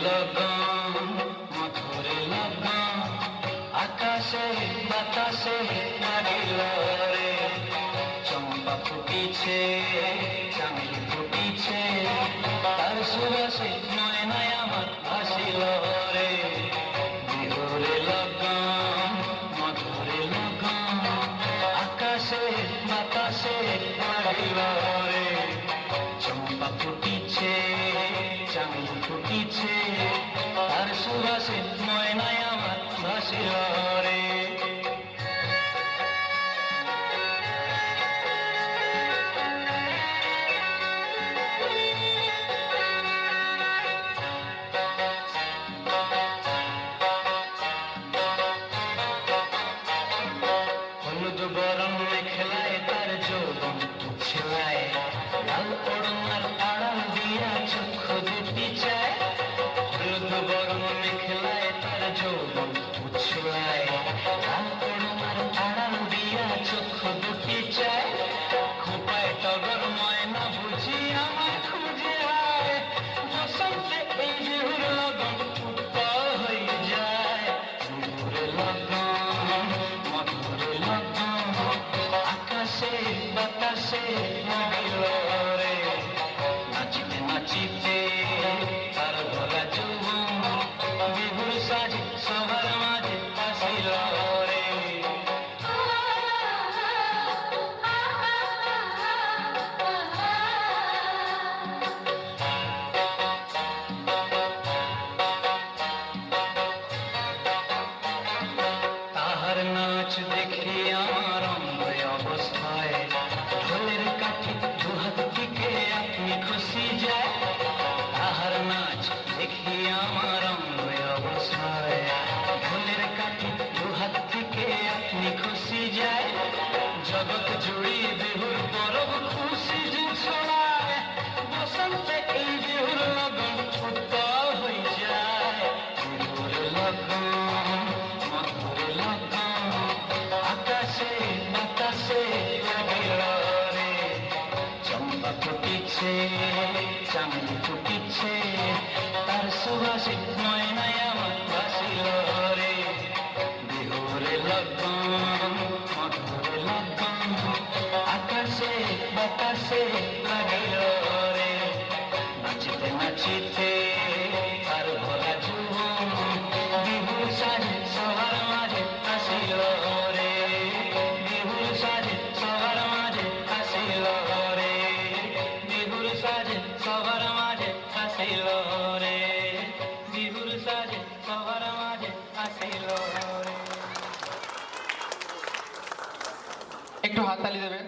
লগন মধুরে লগন আকাশে বাতাসে লাগিল রে চম্পা ফুটিছে চামেলি ফুটিছে তার সুবাসে ময়নায় আমার ভাসিল রে বিহুরে লগন মধুরে লগন আকাশে বাতাসে লাগিল রে চম্পা ফুটিছে চামেলি ফুটিছে তার সুবাসে ময়নায় আমার ভাসিল রে হলুদ বরণ মেখলায় তার যৌবন ছেলায় লাল ওড়নার আড়াল দিয়া চক্ষু দুটি চায় হলুদ বরণ মেখলায় তার যৌবন ছেলায় লাল ওড়নার আড়াল দিয়া চক্ষু দুটি চায় খোপায় টগর ময়না বুঝি আমার খুঁজে আয় বসন্তে এই বিহুর লগন উত্তর হয়ে যায় বিহুর লগন মধুর লগন আকাশে বাতাসে লাগিল রে নাচিতে নাচিতে তার ভোলা যৌবন বিহুর সাজে সবার মাঝে আসিল রে তাহার নাচ দেখে আমার অঙ্গ অবস্থায় ঢোলের কাঠি দুহাত দিকে আপনি খুশি যায় তাহার নাচ দেখে আমার অঙ্গ অবস্থায় ঢোলের কাঠি দুহাত দিকে আপনি খুশি যায় জগৎ জুড়ি বিহুর পরব খুশি যে ছড়ায় বসন্তে এই বিহুর লগন উত্তর হয়ে যায় বিহুর লগন মধুর লগন আকাশে বাতাসে লাগিল রে চম্পা ফুটিছে চামেলি ফুটিছে তার সুবাসে ময়নায় আমার ভাসিল রে বিহুর লগন মধুর লগন আকাশে বাতাসে লাগিল রে নাচিতে নাচিতে তার ভোলা যৌবন বিহুর সাজে সবার মাঝে আসিল রে বিহুর সাজে সবার মাঝে আসিল রে বিহুর সাজে সবার মাঝে আসিল রে বিহুর সাজে সবার মাঝে আসিল রে একটু হাততালি দেবেন।